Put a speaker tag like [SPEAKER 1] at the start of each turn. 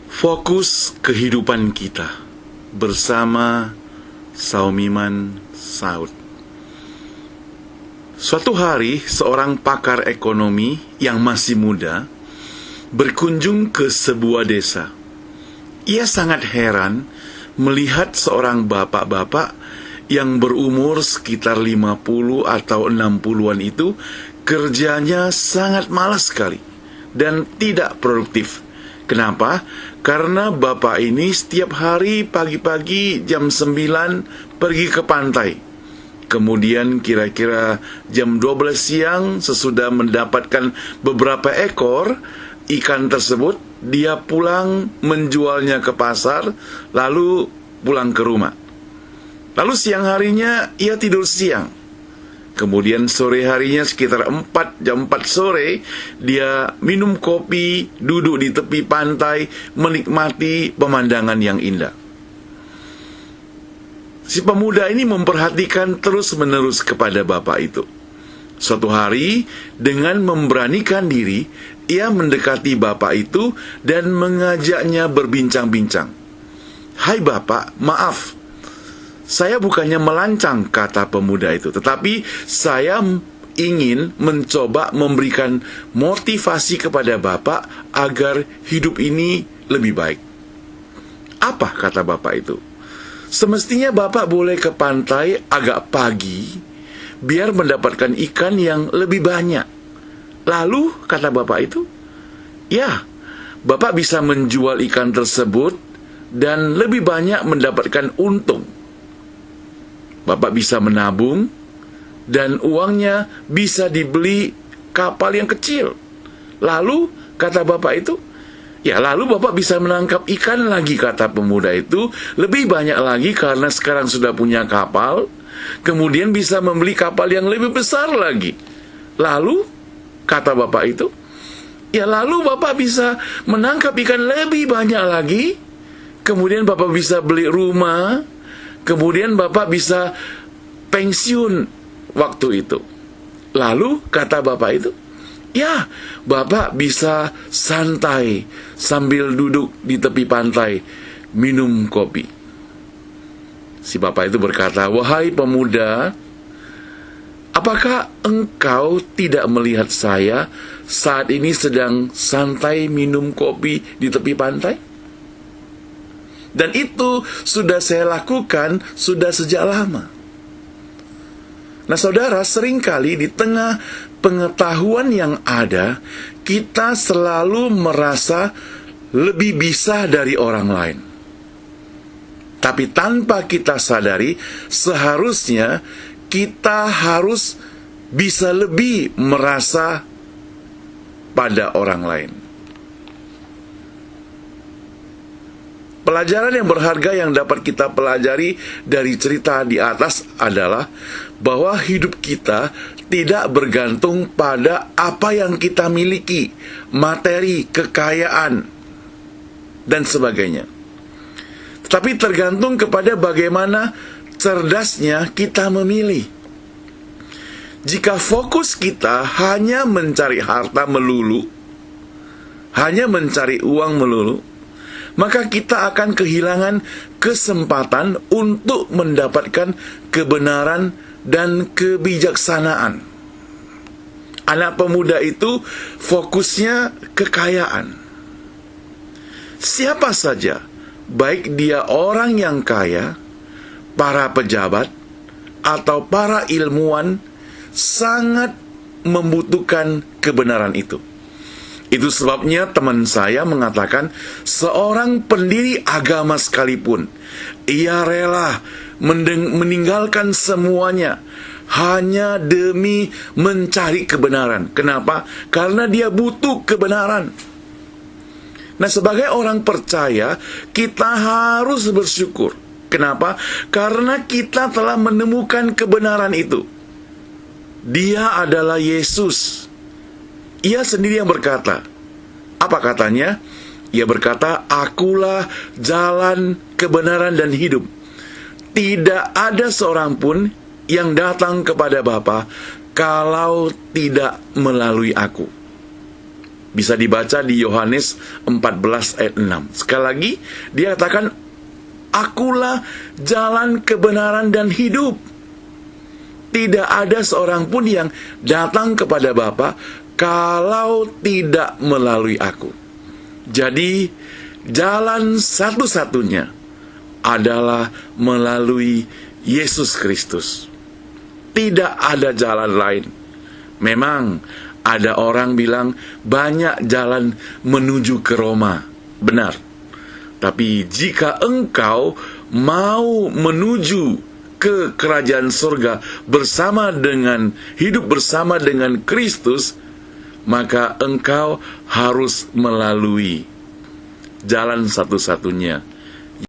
[SPEAKER 1] Fokus kehidupan kita bersama Saumiman Saud. Suatu hari, seorang pakar ekonomi yang masih muda berkunjung ke sebuah desa. Ia sangat heran melihat seorang bapak-bapak yang berumur sekitar 50 atau 60-an itu kerjanya sangat malas sekali dan tidak produktif. Kenapa? Karena bapak ini setiap hari pagi-pagi jam 9 pergi ke pantai. Kemudian kira-kira jam 12 siang sesudah mendapatkan beberapa ekor ikan tersebut, dia pulang menjualnya ke pasar, lalu pulang ke rumah. Lalu siang harinya ia tidur siang. Kemudian sore harinya sekitar jam 4 sore, dia minum kopi, duduk di tepi pantai, menikmati pemandangan yang indah. Si pemuda ini memperhatikan terus-menerus kepada bapak itu. Suatu hari, dengan memberanikan diri, ia mendekati bapak itu dan mengajaknya berbincang-bincang. "Hai bapak, maaf. Saya bukannya melancang," kata pemuda itu, "tetapi saya ingin mencoba memberikan motivasi kepada bapak agar hidup ini lebih baik." "Apa?" kata bapak itu. "Semestinya bapak boleh ke pantai agak pagi, biar mendapatkan ikan yang lebih banyak." "Lalu," kata bapak itu, "ya, bapak bisa menjual ikan tersebut dan lebih banyak mendapatkan untung. Bapak bisa menabung, dan uangnya bisa dibeli kapal yang kecil. Lalu," kata bapak itu, "ya, lalu bapak bisa menangkap ikan lagi," kata pemuda itu, "lebih banyak lagi karena sekarang sudah punya kapal, kemudian bisa membeli kapal yang lebih besar lagi. Lalu," kata bapak itu, "ya, lalu bapak bisa menangkap ikan lebih banyak lagi, kemudian bapak bisa beli rumah, kemudian bapak bisa pensiun waktu itu. Lalu," kata bapak itu, "ya, bapak bisa santai sambil duduk di tepi pantai, minum kopi." Si bapak itu berkata, "Wahai pemuda, apakah engkau tidak melihat saya saat ini sedang santai minum kopi di tepi pantai? Dan itu sudah saya lakukan sudah sejak lama." Nah saudara, seringkali di tengah pengetahuan yang ada, kita selalu merasa lebih bisa dari orang lain. Tapi tanpa kita sadari, seharusnya kita harus bisa lebih merasa pada orang lain. Pelajaran yang berharga yang dapat kita pelajari dari cerita di atas adalah bahwa hidup kita tidak bergantung pada apa yang kita miliki, materi, kekayaan, dan sebagainya. Tetapi tergantung kepada bagaimana cerdasnya kita memilih. Jika fokus kita hanya mencari harta melulu, hanya mencari uang melulu, maka kita akan kehilangan kesempatan untuk mendapatkan kebenaran dan kebijaksanaan. Anak pemuda itu fokusnya kekayaan. Siapa saja, baik dia orang yang kaya, para pejabat, atau para ilmuwan, sangat membutuhkan kebenaran itu. Itu sebabnya teman saya mengatakan, seorang pendiri agama sekalipun, ia rela meninggalkan semuanya hanya demi mencari kebenaran. Kenapa? Karena dia butuh kebenaran. Nah, sebagai orang percaya, kita harus bersyukur. Kenapa? Karena kita telah menemukan kebenaran itu. Dia adalah Yesus. Ia sendiri yang berkata. Apa katanya? Ia berkata, "Akulah jalan, kebenaran, dan hidup. Tidak ada seorang pun yang datang kepada Bapa kalau tidak melalui aku." Bisa dibaca di Yohanes 14 ayat 6. Sekali lagi, dia katakan, akulah jalan kebenaran dan hidup. Tidak ada seorang pun yang datang kepada Bapa kalau tidak melalui aku. Jadi, jalan satu-satunya adalah melalui Yesus Kristus. Tidak ada jalan lain. Memang ada orang bilang banyak jalan menuju ke Roma. Benar. Tapi jika engkau mau menuju ke kerajaan surga hidup bersama dengan Kristus, maka engkau harus melalui jalan satu-satunya,